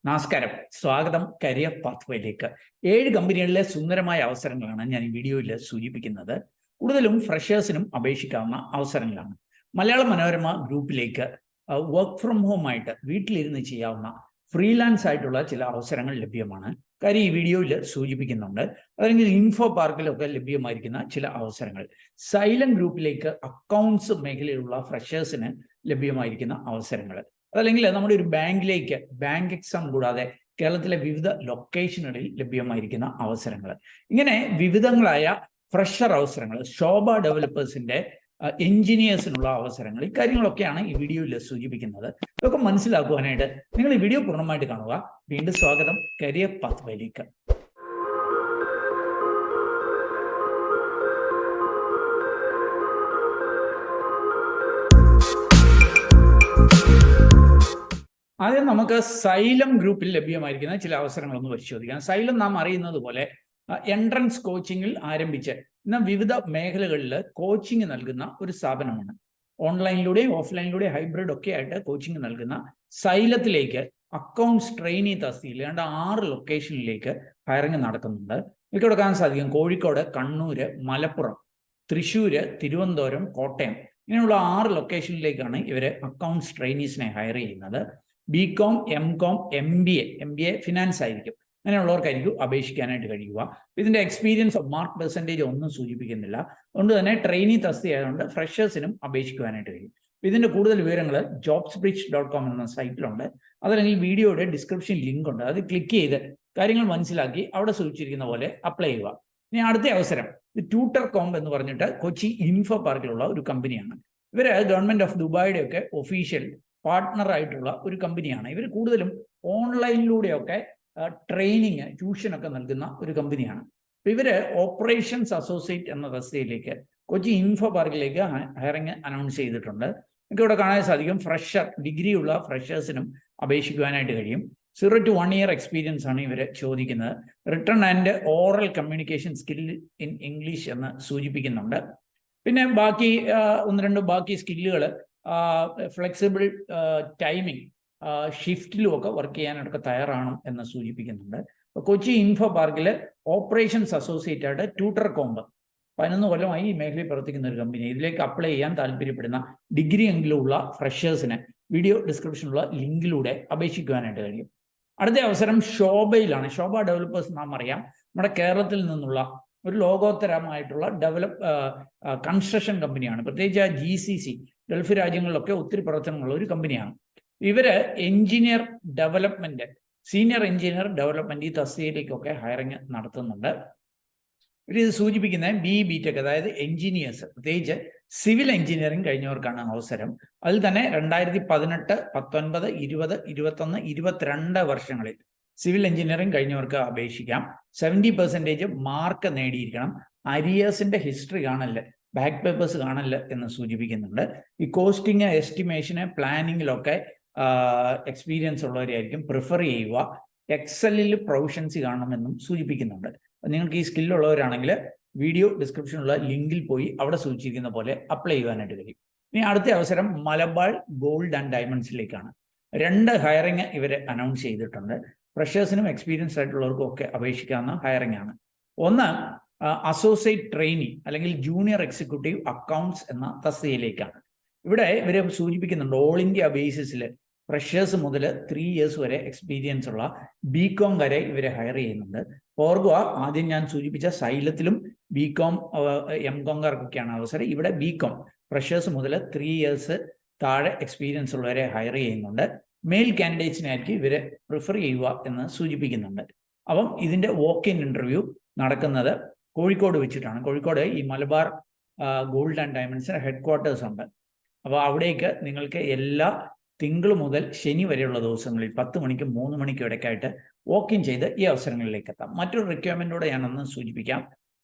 നമസ്കാരം, സ്വാഗതം കരിയർ പാത്വേയിലേക്ക്. 7 കമ്പനികളിലെ സുന്ദരമായ അവസരങ്ങളാണ് ഞാൻ ഈ വീഡിയോയിൽ സൂചിപ്പിക്കുന്നത്. കൂടുതലും ഫ്രഷേഴ്സിനും അപേക്ഷിക്കാവുന്ന അവസരങ്ങളാണ്. മലയാള മനോരമ ഗ്രൂപ്പിലേക്ക് വർക്ക് ഫ്രം ഹോം ആയിട്ട് വീട്ടിലിരുന്ന് ചെയ്യാവുന്ന ഫ്രീലാൻസ് ആയിട്ടുള്ള ചില അവസരങ്ങൾ ലഭ്യമാണ്. കാര്യം ഈ വീഡിയോയിൽ സൂചിപ്പിക്കുന്നുണ്ട്. അല്ലെങ്കിൽ ഇൻഫോ പാർക്കിലൊക്കെ ലഭ്യമായിരിക്കുന്ന ചില അവസരങ്ങൾ. സൈലന്റ് ഗ്രൂപ്പിലേക്ക് അക്കൗണ്ട്സ് മേഖലയിലുള്ള ഫ്രഷേഴ്സിന് ലഭ്യമായിരിക്കുന്ന അവസരങ്ങൾ. അതല്ലെങ്കിൽ നമ്മുടെ ഒരു ബാങ്കിലേക്ക് ബാങ്ക് എക്സാം കൂടാതെ കേരളത്തിലെ വിവിധ ലൊക്കേഷനുകളിൽ ലഭ്യമായിരിക്കുന്ന അവസരങ്ങൾ. ഇങ്ങനെ വിവിധങ്ങളായ ഫ്രഷർ അവസരങ്ങൾ, ശോഭ ഡെവലപ്പേഴ്സിന്റെ എഞ്ചിനീയേഴ്സിനുള്ള അവസരങ്ങൾ, ഇക്കാര്യങ്ങളൊക്കെയാണ് ഈ വീഡിയോയിൽ സൂചിപ്പിക്കുന്നത്. ഇതൊക്കെ മനസ്സിലാക്കുവാനായിട്ട് നിങ്ങൾ ഈ വീഡിയോ പൂർണ്ണമായിട്ട് കാണുക. വീണ്ടും സ്വാഗതം കരിയർ പാത്വേയിലേക്ക്. ആദ്യം നമുക്ക് സൈലം ഗ്രൂപ്പിൽ ലഭ്യമായിരിക്കുന്ന ചില അവസരങ്ങളൊന്ന് പരിശോധിക്കാം. സൈലം നാം അറിയുന്നത് പോലെ എൻട്രൻസ് കോച്ചിങ്ങിൽ ആരംഭിച്ച് ഇന്ന് വിവിധ മേഖലകളിൽ കോച്ചിങ് നൽകുന്ന ഒരു സ്ഥാപനമാണ്. ഓൺലൈനിലൂടെയും ഓഫ്ലൈനിലൂടെയും ഹൈബ്രിഡ് ഒക്കെ ആയിട്ട് കോച്ചിങ് നൽകുന്ന സൈലത്തിലേക്ക് അക്കൗണ്ട്സ് ട്രെയിനി തസ്തികയിൽ 6 ലൊക്കേഷനിലേക്ക് ഹയറിംഗ് നടക്കുന്നുണ്ട്. എനിക്ക് ഇവിടെ കാണാൻ സാധിക്കും കോഴിക്കോട്, കണ്ണൂര്, മലപ്പുറം, തൃശ്ശൂര്, തിരുവനന്തപുരം, കോട്ടയം ഇങ്ങനെയുള്ള 6 ലൊക്കേഷനിലേക്കാണ് ഇവർ അക്കൗണ്ട്സ് ട്രെയിനീസിനെ ഹയർ ചെയ്യുന്നത്. BCom, MCom, M B A finance ആയിരിക്കും. അങ്ങനെയുള്ളവർക്കായിരിക്കും അപേക്ഷിക്കാനായിട്ട് കഴിയുക. ഇതിന്റെ എക്സ്പീരിയൻസ് ഓഫ് മാർക്ക് പെർസെൻറ്റേജ് ഒന്നും സൂചിപ്പിക്കുന്നില്ല. അതുകൊണ്ട് തന്നെ ട്രെയിനി തസ്തി ആയതുകൊണ്ട് ഫ്രഷേഴ്സിനും അപേക്ഷിക്കുവാനായിട്ട് കഴിയും. ഇതിന്റെ കൂടുതൽ വിവരങ്ങൾ jobsbridge.com എന്ന സൈറ്റിലുണ്ട്. അതല്ലെങ്കിൽ വീഡിയോയുടെ ഡിസ്ക്രിപ്ഷൻ ലിങ്ക് ഉണ്ട്. അത് ക്ലിക്ക് ചെയ്ത് കാര്യങ്ങൾ മനസ്സിലാക്കി അവിടെ സൂചിച്ചിരിക്കുന്ന പോലെ അപ്ലൈ ചെയ്യുക. ഇനി അടുത്ത അവസരം ട്യൂട്ടർ കോംബ് എന്ന് പറഞ്ഞിട്ട് കൊച്ചി ഇൻഫോ പാർക്കിലുള്ള ഒരു കമ്പനിയാണ്. ഇവര് ഗവൺമെന്റ് ഓഫ് ദുബായിയുടെ ഒക്കെ ഒഫീഷ്യൽ പാർട്ട്ണർ ആയിട്ടുള്ള ഒരു കമ്പനിയാണ്. ഇവർ കൂടുതലും ഓൺലൈനിലൂടെയൊക്കെ ട്രെയിനിങ്, ട്യൂഷനൊക്കെ നൽകുന്ന ഒരു കമ്പനിയാണ്. അപ്പോൾ ഇവര് ഓപ്പറേഷൻസ് അസോസിയേറ്റ് എന്ന തസ്തികയിലേക്ക് കൊച്ചി ഇൻഫോ പാർക്കിലേക്ക് ഹയറിംഗ് അനൗൺസ് ചെയ്തിട്ടുണ്ട്. എനിക്ക് ഇവിടെ കാണാൻ സാധിക്കും ഫ്രഷർ, ഡിഗ്രി ഉള്ള ഫ്രഷേഴ്സിനും അപേക്ഷിക്കുവാനായിട്ട് കഴിയും. 0 to 1 year എക്സ്പീരിയൻസ് ആണ് ഇവർ ചോദിക്കുന്നത്. Written and oral communication skill in English എന്ന് സൂചിപ്പിക്കുന്നുണ്ട്. പിന്നെ ബാക്കി 1-2 ബാക്കി സ്കില്ലുകൾ ഫ്ലെക്സിബിൾ ടൈമിംഗ്, ഷിഫ്റ്റിലും ഒക്കെ വർക്ക് ചെയ്യാനൊക്കെ തയ്യാറാണ് എന്ന് സൂചിപ്പിക്കുന്നുണ്ട്. കൊച്ചി ഇൻഫോ പാർക്കിൽ ഓപ്പറേഷൻസ് അസോസിയേറ്റ് ആയിട്ട് ട്യൂട്ടർ കോംബ് 11 കൊല്ലമായി ഈ മേഖലയിൽ പ്രവർത്തിക്കുന്ന ഒരു കമ്പനി. ഇതിലേക്ക് അപ്ലൈ ചെയ്യാൻ താല്പര്യപ്പെടുന്ന ഡിഗ്രി എങ്കിലുള്ള ഫ്രഷേഴ്സിന് വീഡിയോ ഡിസ്ക്രിപ്ഷനിലുള്ള ലിങ്കിലൂടെ അപേക്ഷിക്കുവാനായിട്ട് കഴിയും. അടുത്ത അവസരം ശോഭയിലാണ്. ശോഭ ഡെവലപ്പേഴ്സ് നാം അറിയാം, നമ്മുടെ കേരളത്തിൽ നിന്നുള്ള ഒരു ലോകോത്തരമായിട്ടുള്ള കൺസ്ട്രക്ഷൻ കമ്പനിയാണ്. പ്രത്യേകിച്ച് GCC ഗൾഫ് രാജ്യങ്ങളിലൊക്കെ ഒത്തിരി പ്രവർത്തനങ്ങളുള്ള ഒരു കമ്പനിയാണ്. ഇവര് engineer development, senior engineer development ഈ തസ്തികയിലേക്കൊക്കെ ഹയറിംഗ് നടത്തുന്നുണ്ട്. ഇത് സൂചിപ്പിക്കുന്നത് BTech, അതായത് എഞ്ചിനീയേഴ്സ്, പ്രത്യേകിച്ച് സിവിൽ എഞ്ചിനീയറിംഗ് കഴിഞ്ഞവർക്കാണ് അവസരം. അതിൽ തന്നെ 2018, 19, 20, 21, 22 വർഷങ്ങളിൽ സിവിൽ എഞ്ചിനീയറിംഗ് കഴിഞ്ഞവർക്ക് അപേക്ഷിക്കാം. 70% മാർക്ക് നേടിയിരിക്കണം. അരിയേഴ്സിന്റെ ഹിസ്റ്ററി കാണല്, ബാക്ക് പേപ്പേഴ്സ് കാണല് എന്ന് സൂചിപ്പിക്കുന്നുണ്ട്. ഈ കോസ്റ്റിംഗ്, എസ്റ്റിമേഷന്, പ്ലാനിങ്ങിലൊക്കെ എക്സ്പീരിയൻസ് ഉള്ളവരെയായിരിക്കും പ്രിഫർ ചെയ്യുക. എക്സലിൽ പ്രൊഫഷൻസി കാണണമെന്നും സൂചിപ്പിക്കുന്നുണ്ട്. നിങ്ങൾക്ക് ഈ സ്കില്ലുള്ളവരാണെങ്കിൽ വീഡിയോ ഡിസ്ക്രിപ്ഷനിലുള്ള ലിങ്കിൽ പോയി അവിടെ സൂചിച്ചിരിക്കുന്ന പോലെ അപ്ലൈ ചെയ്യാനായിട്ട് കഴിയും. ഇനി അടുത്ത അവസരം മലബാർ ഗോൾഡ് ആൻഡ് ഡയമണ്ട്സിലേക്കാണ്. 2 ഹയറിംഗ് ഇവർ അനൗൺസ് ചെയ്തിട്ടുണ്ട്. ഫ്രഷേഴ്സിനും എക്സ്പീരിയൻസ് ആയിട്ടുള്ളവർക്കും ഒക്കെ അപേക്ഷിക്കാവുന്ന ഹയറിംഗ് ആണ്. ഒന്ന് അസോസിയേറ്റ് ട്രെയിനി അല്ലെങ്കിൽ ജൂനിയർ എക്സിക്യൂട്ടീവ് അക്കൗണ്ട്സ് എന്ന തസ്തികയിലേക്കാണ്. ഇവിടെ ഇവർ സൂചിപ്പിക്കുന്നുണ്ട് ഓൾ ഇന്ത്യ ബേസിസിൽ ഫ്രഷേഴ്സ് മുതൽ 3 years വരെ എക്സ്പീരിയൻസ് ഉള്ള ബികോം വരെ ഇവരെ ഹയർ ചെയ്യുന്നുണ്ട്. ഓർക്കുക, ആദ്യം ഞാൻ സൂചിപ്പിച്ച സൈലത്തിലും ബികോം, എംകോംകാർക്കൊക്കെയാണ് അവസരം. ഇവിടെ ബികോം ഫ്രഷേഴ്സ് മുതൽ 3 years താഴെ എക്സ്പീരിയൻസ് ഉള്ളവരെ ഹയർ ചെയ്യുന്നുണ്ട്. മെയിൽ കാൻഡിഡേറ്റ്സിനായിരിക്കും ഇവരെ പ്രിഫർ ചെയ്യുക എന്ന് സൂചിപ്പിക്കുന്നുണ്ട്. അപ്പം ഇതിന്റെ വോക്ക് ഇൻ ഇന്റർവ്യൂ നടക്കുന്നത് കോഴിക്കോട് വെച്ചിട്ടാണ്. കോഴിക്കോട് ഈ മലബാർ ഗോൾഡ് ആൻഡ് ഡയമണ്ട്സിന് ഹെഡ്ക്വാർട്ടേഴ്സ് ഉണ്ട്. അപ്പോൾ അവിടേക്ക് നിങ്ങൾക്ക് എല്ലാ തിങ്കൾ മുതൽ ശനി വരെയുള്ള ദിവസങ്ങളിൽ 10 മണിക്കും 3 മണിക്കും ഇടയ്ക്കായിട്ട് വോക്ക് ഇൻ ചെയ്ത് ഈ അവസരങ്ങളിലേക്ക് എത്താം. മറ്റൊരു റിക്വയർമെന്റോടെ ഞാനൊന്ന് സൂചിപ്പിക്കാം.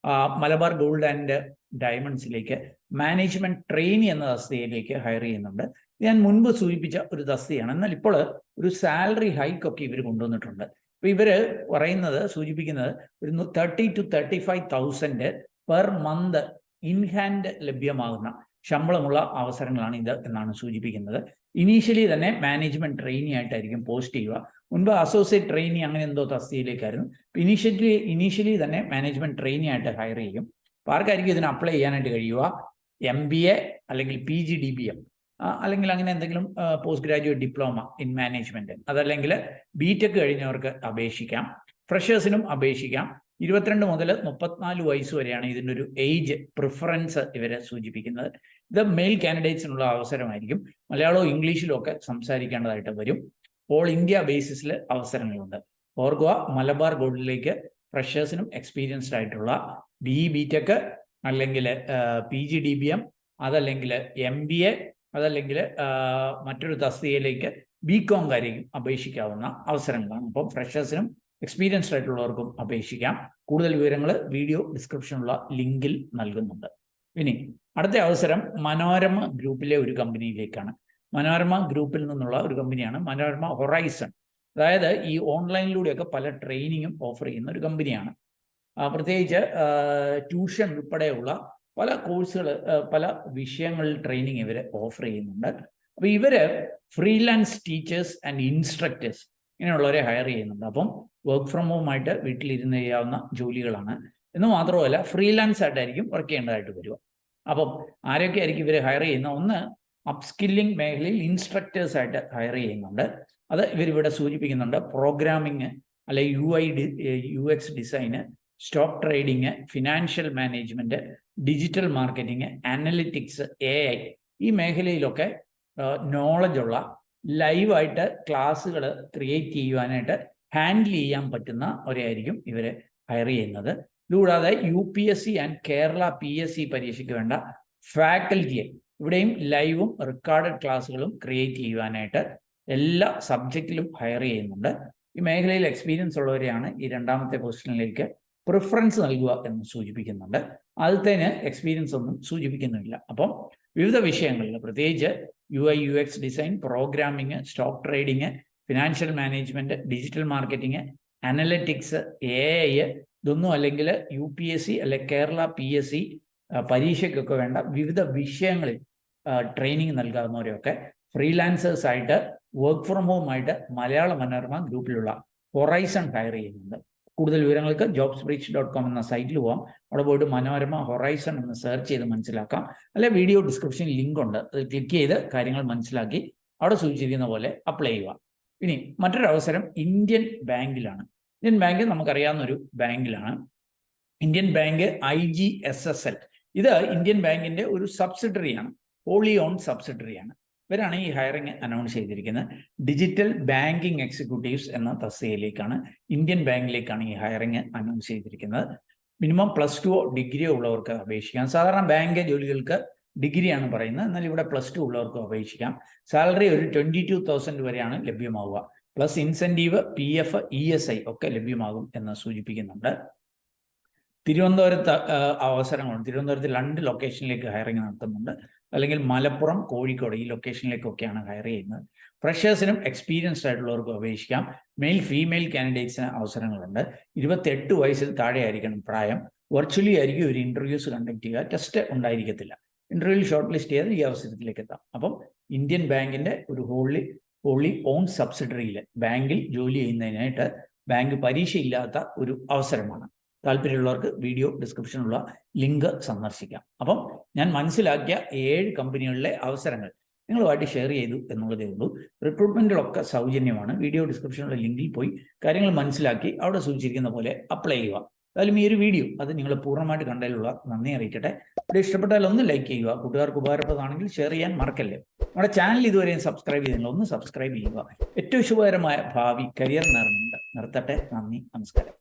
മലബാർ ഗോൾഡ് ആൻഡ് ഡയമണ്ട്സിലേക്ക് മാനേജ്മെന്റ് ട്രെയിനി എന്ന തസ്തികയിലേക്ക് ഹയർ ചെയ്യുന്നുണ്ട്. ഞാൻ മുൻപ് സൂചിപ്പിച്ച ഒരു തസ്തികയാണ്. എന്നാൽ ഇപ്പോൾ ഒരു സാലറി ഹൈക്കൊക്കെ ഇവർ കൊണ്ടുവന്നിട്ടുണ്ട്. അപ്പോൾ ഇവർ സൂചിപ്പിക്കുന്നത് ഒരു 30 to 35,000 per month in hand ലഭ്യമാകുന്ന ശമ്പളമുള്ള അവസരങ്ങളാണ് ഇത് എന്നാണ് സൂചിപ്പിക്കുന്നത്. ഇനീഷ്യലി തന്നെ മാനേജ്മെന്റ് ട്രെയിനി ആയിട്ടായിരിക്കും പോസ്റ്റ് ചെയ്യുക. മുൻപ് അസോസിയേറ്റ് ട്രെയിനി അങ്ങനെ എന്തോ തസ്തികയിലേക്കായിരുന്നു. ഇനീഷ്യലി തന്നെ മാനേജ്മെന്റ് ട്രെയിനി ആയിട്ട് ഹയർ ചെയ്യും. അപ്പോൾ ആർക്കായിരിക്കും ഇതിന് അപ്ലൈ ചെയ്യാനായിട്ട് കഴിയുക? MBA അല്ലെങ്കിൽ PGDBM അല്ലെങ്കിൽ അങ്ങനെ എന്തെങ്കിലും post graduate diploma in management, അതല്ലെങ്കിൽ BTech കഴിഞ്ഞവർക്ക് അപേക്ഷിക്കാം. ഫ്രഷേഴ്സിനും അപേക്ഷിക്കാം. 22 മുതൽ 34 വയസ്സ് വരെയാണ് ഇതിൻ്റെ ഒരു ഏജ് പ്രിഫറൻസ് ഇവരെ സൂചിപ്പിക്കുന്നത്. ഇത് മെയിൽ കാൻഡിഡേറ്റ്സിനുള്ള അവസരമായിരിക്കും. മലയാളവും ഇംഗ്ലീഷിലും ഒക്കെ സംസാരിക്കേണ്ടതായിട്ട് വരും. ഓൾ ഇന്ത്യ ബേസിസിൽ അവസരങ്ങളുണ്ട്. ഓർക്കുക, മലബാർ ഗോൾഡിലേക്ക് ഫ്രഷേഴ്സിനും എക്സ്പീരിയൻസ്ഡ് ആയിട്ടുള്ള BTech അല്ലെങ്കിൽ PGDBM, അതല്ലെങ്കിൽ MBA, അതല്ലെങ്കിൽ മറ്റൊരു തസ്തികയിലേക്ക് BCom കാരെയും അപേക്ഷിക്കാവുന്ന അവസരങ്ങളാണ്. അപ്പം ഫ്രഷേഴ്സിനും എക്സ്പീരിയൻസ്ഡ് ആയിട്ടുള്ളവർക്കും അപേക്ഷിക്കാം. കൂടുതൽ വിവരങ്ങൾ വീഡിയോ ഡിസ്ക്രിപ്ഷനുള്ള ലിങ്കിൽ നൽകുന്നുണ്ട്. ഇനി അടുത്ത അവസരം മനോരമ ഗ്രൂപ്പിലെ ഒരു കമ്പനിയിലേക്കാണ്. മനോരമ ഗ്രൂപ്പിൽ നിന്നുള്ള ഒരു കമ്പനിയാണ് മനോരമ ഹൊറൈസൺ. അതായത് ഈ ഓൺലൈനിലൂടെയൊക്കെ പല ട്രെയിനിങ്ങും ഓഫർ ചെയ്യുന്ന ഒരു കമ്പനിയാണ്. പ്രത്യേകിച്ച് ട്യൂഷൻ ഉൾപ്പെടെയുള്ള പല കോഴ്സുകൾ, പല വിഷയങ്ങളിൽ ട്രെയിനിങ് ഇവർ ഓഫർ ചെയ്യുന്നുണ്ട്. അപ്പോൾ ഇവർ ഫ്രീലാൻസ് ടീച്ചേഴ്സ് ആൻഡ് ഇൻസ്ട്രക്ടേഴ്സ് ഇങ്ങനെയുള്ളവരെ ഹയർ ചെയ്യുന്നുണ്ട്. അപ്പം വർക്ക് ഫ്രം ഹോം ആയിട്ട് വീട്ടിലിരുന്ന് ചെയ്യാവുന്ന ജോലികളാണ്. എന്ന് മാത്രമല്ല ഫ്രീലാൻസ് ആയിട്ടായിരിക്കും വർക്ക് ചെയ്യേണ്ടതായിട്ട് വരിക. അപ്പം ആരൊക്കെ ആയിരിക്കും ഇവർ ഹയർ ചെയ്യുന്നത്? ഒന്ന്, അപ്സ്കില്ലിംഗ് മേഖലയിൽ ഇൻസ്ട്രക്ടേഴ്സ് ആയിട്ട് ഹയർ ചെയ്യുന്നുണ്ട്. അത് ഇവരിവിടെ സൂചിപ്പിക്കുന്നുണ്ട്. പ്രോഗ്രാമിങ്, അല്ലെ UX design, stock trading, financial management, digital marketing, analytics, AI ഈ മേഖലയിലൊക്കെ നോളജുള്ള, ലൈവായിട്ട് ക്ലാസ്സുകൾ ക്രിയേറ്റ് ചെയ്യുവാനായിട്ട് ഹാൻഡിൽ ചെയ്യാൻ പറ്റുന്ന ഒരായിരിക്കും ഇവരെ ഹയർ ചെയ്യുന്നത്. ഇതുകൂടാതെ UPSC ആൻഡ് കേരള PSC പരീക്ഷയ്ക്ക് വേണ്ട ഫാക്കൽറ്റിയെ ഇവിടെയും ലൈവും റെക്കോർഡഡ് ക്ലാസ്സുകളും ക്രിയേറ്റ് ചെയ്യുവാനായിട്ട് എല്ലാ സബ്ജക്റ്റിലും ഹയർ ചെയ്യുന്നുണ്ട്. ഈ മേഖലയിൽ എക്സ്പീരിയൻസ് ഉള്ളവരെയാണ് ഈ രണ്ടാമത്തെ പൊസിഷനിലേക്ക് പ്രിഫറൻസ് നൽകുക എന്ന് സൂചിപ്പിക്കുന്നുണ്ട്. ആദ്യത്തേന് എക്സ്പീരിയൻസ് ഒന്നും സൂചിപ്പിക്കുന്നില്ല. അപ്പം വിവിധ വിഷയങ്ങളിൽ പ്രത്യേകിച്ച് UI/UX design, programming, stock trading, financial management, digital marketing, analytics, AI ഇതൊന്നും അല്ലെങ്കിൽ UPSC അല്ലെ കേരള PSC പരീക്ഷയ്ക്കൊക്കെ വേണ്ട വിവിധ വിഷയങ്ങളിൽ ട്രെയിനിങ് നൽകാവുന്നവരെയൊക്കെ ഫ്രീലാൻസേഴ്സ് ആയിട്ട് വർക്ക് ഫ്രം ഹോം ആയിട്ട് മലയാള മനോരമ ഗ്രൂപ്പിലുള്ള ഹൊറൈസൺ ഹയർ ചെയ്യുന്നുണ്ട്. കൂടുതൽ വിവരങ്ങൾക്ക് jobsbridge.com എന്ന സൈറ്റിൽ പോകാം. അവിടെ പോയിട്ട് മനോരമ ഹൊറൈസൺ എന്ന് സെർച്ച് ചെയ്ത് മനസ്സിലാക്കാം. അല്ലെ വീഡിയോ ഡിസ്ക്രിപ്ഷനിൽ ലിങ്ക് ഉണ്ട്, അത് ക്ലിക്ക് ചെയ്ത് കാര്യങ്ങൾ മനസ്സിലാക്കി അവിടെ സൂചിച്ചിരിക്കുന്ന പോലെ അപ്ലൈ ചെയ്യുക. ഇനി മറ്റൊരു അവസരം ഇന്ത്യൻ ബാങ്കിലാണ്. ഇന്ത്യൻ ബാങ്ക് നമുക്കറിയാവുന്ന ഒരു ബാങ്കിലാണ്. Indian bank IGSSL. ഇത് ഇന്ത്യൻ ബാങ്കിന്റെ ഒരു സബ്സിഡറിയാണ്, ഹോളി ഓൺ സബ്സിഡറിയാണ്. ഇവരാണ് ഈ ഹയറിംഗ് അനൗൺസ് ചെയ്തിരിക്കുന്നത്. ഡിജിറ്റൽ ബാങ്കിങ് എക്സിക്യൂട്ടീവ്സ് എന്ന തസ്തികയിലേക്കാണ്, ഇന്ത്യൻ ബാങ്കിലേക്കാണ് ഈ ഹയറിംഗ് അനൗൺസ് ചെയ്തിരിക്കുന്നത്. മിനിമം +2 ഡിഗ്രിയോ ഉള്ളവർക്ക് അപേക്ഷിക്കാം. സാധാരണ ബാങ്ക് ജോലികൾക്ക് ഡിഗ്രിയാണ് പറയുന്നത്, എന്നാൽ ഇവിടെ +2 ഉള്ളവർക്ക് അപേക്ഷിക്കാം. സാലറി ഒരു 22,000 വരെയാണ് ലഭ്യമാവുക. പ്ലസ് ഇൻസെൻറ്റീവ്, PF, ESI ഒക്കെ ലഭ്യമാകും എന്ന് സൂചിപ്പിക്കുന്നുണ്ട്. തിരുവനന്തപുരത്ത് അവസരങ്ങളുണ്ട്. തിരുവനന്തപുരത്ത് 2 ലൊക്കേഷനിലേക്ക് ഹയറിംഗ് നടത്തുന്നുണ്ട്, അല്ലെങ്കിൽ മലപ്പുറം, കോഴിക്കോട് ഈ ലൊക്കേഷനിലേക്കൊക്കെയാണ് ഹയർ ചെയ്യുന്നത്. ഫ്രഷേഴ്സിനും എക്സ്പീരിയൻസ്ഡ് ആയിട്ടുള്ളവർക്കും അപേക്ഷിക്കാം. മെയിൽ ഫീമെയിൽ കാൻഡിഡേറ്റ്സിന് അവസരങ്ങളുണ്ട്. 28 വയസ്സിൽ താഴെ ആയിരിക്കണം പ്രായം. വെർച്വലി ആയിരിക്കും ഒരു ഇൻ്റർവ്യൂസ് കണ്ടക്ട് ചെയ്യുക, ടെസ്റ്റ് ഉണ്ടായിരിക്കത്തില്ല. ഇൻ്റർവ്യൂവിൽ ഷോർട്ട് ലിസ്റ്റ് ചെയ്താൽ ഈ അവസരത്തിലേക്ക് എത്താം. അപ്പം ഇന്ത്യൻ ബാങ്കിൻ്റെ ഒരു ഹോളി ഓൺ സബ്സിഡറിയിൽ ബാങ്കിൽ ജോലി ചെയ്യുന്നതിനായിട്ട് ബാങ്ക് പരീക്ഷയില്ലാത്ത ഒരു അവസരമാണ്. താല്പര്യമുള്ളവർക്ക് വീഡിയോ ഡിസ്ക്രിപ്ഷനിലുള്ള ലിങ്ക് സന്ദർശിക്കാം. അപ്പം ഞാൻ മനസ്സിലാക്കിയ 7 കമ്പനികളിലെ അവസരങ്ങൾ നിങ്ങളുമായിട്ട് ഷെയർ ചെയ്തു എന്നുള്ളതേ ഉള്ളൂ. റിക്രൂട്ട്മെൻറ്റുകളൊക്കെ സൗജന്യമാണ്. വീഡിയോ ഡിസ്ക്രിപ്ഷനിലുള്ള ലിങ്കിൽ പോയി കാര്യങ്ങൾ മനസ്സിലാക്കി അവിടെ സൂചിച്ചിരിക്കുന്ന പോലെ അപ്ലൈ ചെയ്യുക. എന്തായാലും ഈ ഒരു വീഡിയോ അത് നിങ്ങൾ പൂർണ്ണമായിട്ട് കണ്ടതിലുള്ള നന്ദി അറിയിക്കട്ടെ. ഇവിടെ ഇഷ്ടപ്പെട്ടാൽ ഒന്ന് ലൈക്ക് ചെയ്യുക. കൂട്ടുകാർക്ക് ഉപകാരപ്രദമാണെങ്കിൽ ഷെയർ ചെയ്യാൻ മറക്കല്ലേ. നമ്മുടെ ചാനൽ ഇതുവരെയും സബ്സ്ക്രൈബ് ചെയ്തില്ല, ഒന്ന് സബ്സ്ക്രൈബ് ചെയ്യുക. ഏറ്റവും ശുഭകരമായ ഭാവി കരിയർ നേർന്നുണ്ട്. നിർത്തട്ടെ. നന്ദി, നമസ്കാരം.